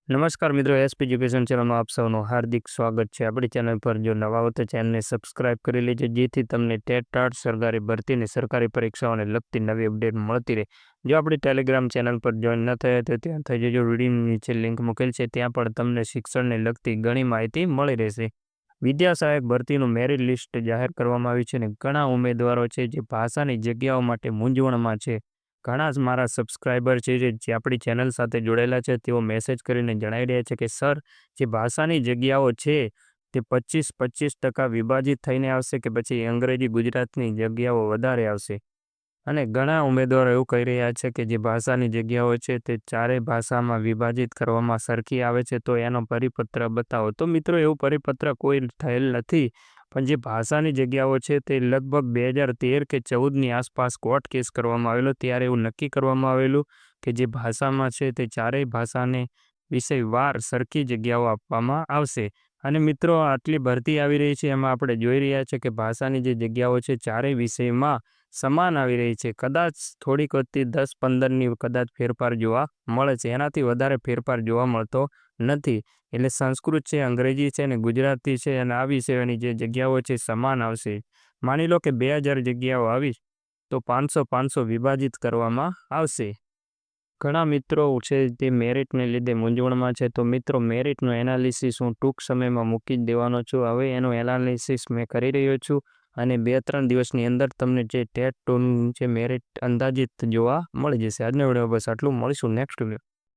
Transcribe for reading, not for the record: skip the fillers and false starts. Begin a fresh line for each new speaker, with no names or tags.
નમસ્કાર મિત્રો, SP education ચેનલમાં આપ સૌનું હાર્દિક સ્વાગત છે। આપણી ચેનલ પર જો નવા હો તો ચેનલને સબસ્ક્રાઇબ કરી લેજો, જેથી તમને ટેટ ટાટ સરકારી ભરતી અને સરકારી પરીક્ષાઓને લગતી નવી અપડેટ મળતી રહે। જો આપણી ટેલિગ્રામ ચેનલ પર જોઈન ન થયા તો ત્યાં થઈ જજો। વિડીયોની નીચે લિંક મૂકેલ છે, ત્યાં પણ તમને શિક્ષણને લગતી ઘણી માહિતી મળી રહેશે। વિદ્યા સહાયક ભરતીનું મેરિટ લિસ્ટ જાહેર કરવામાં આવ્યું છે અને ઘણા ઉમેદવારો છે જે ભાષાની જગ્યાઓ માટે મૂંઝવણમાં છે। ઘણા જ મારા સબસ્ક્રાઈબર છે જે આપણી ચેનલ સાથે જોડાયેલા છે, તેઓ મેસેજ કરીને જણાવી રહ્યા છે કે સર, જે ભાષાની જગ્યાઓ છે તે 25-25% વિભાજિત થઈને આવશે કે પછી અંગ્રેજી ગુજરાતની જગ્યાઓ વધારે આવશે। અને ઘણા ઉમેદવારો એવું કહી રહ્યા છે કે જે ભાષાની જગ્યાઓ છે તે ચારેય ભાષામાં વિભાજિત કરવામાં સરખી આવે છે, તો એનો પરિપત્ર બતાવો। તો મિત્રો, એવું પરિપત્ર કોઈ થયેલ નથી, પણ જે ભાષાની જગ્યાઓ છે તે લગભગ 2013 કે 14ની આસપાસ કોર્ટ કેસ કરવામાં આવેલો, ત્યારે એવું નક્કી કરવામાં આવેલું કે જે ભાષામાં છે તે ચારેય ભાષાને વિષયવાર સરખી જગ્યાઓ આપવામાં આવશે। અને મિત્રો, આટલી ભરતી આવી રહી છે, એમાં આપણે જોઈ રહ્યા છે કે ભાષાની જે જગ્યાઓ છે ચારેય વિષયમાં સમાન આવી રહી છે। કદાચ થોડીક વખતથી 10-15ની કદાચ ફેરફાર જોવા મળે છે, એનાથી વધારે ફેરફાર જોવા મળતો નથી। એટલે સંસ્કૃત છે, અંગ્રેજી છે અને ગુજરાતી છે, અને આ વિષયોની જે જગ્યાઓ છે સમાન આવશે। માની લો કે 2000 જગ્યાઓ આવી તો 500-500 વિભાજિત કરવામાં આવશે। ઘણા મિત્રો છે તે મેરિટને લીધે મૂંઝવણમાં છે, તો મિત્રો, મેરિટનું એનાલિસિસ હું ટૂંક સમયમાં મૂકી જ દેવાનો છું। હવે એનું એનાલિસિસ મેં કરી રહ્યો છું અને 2-3 દિવસની અંદર તમને જે ટેટ 2નું જે મેરિટ અંદાજિત જોવા મળી જશે। આજનો વિડીયો બસ આટલું, મળીશું નેક્સ્ટ વિડીયો।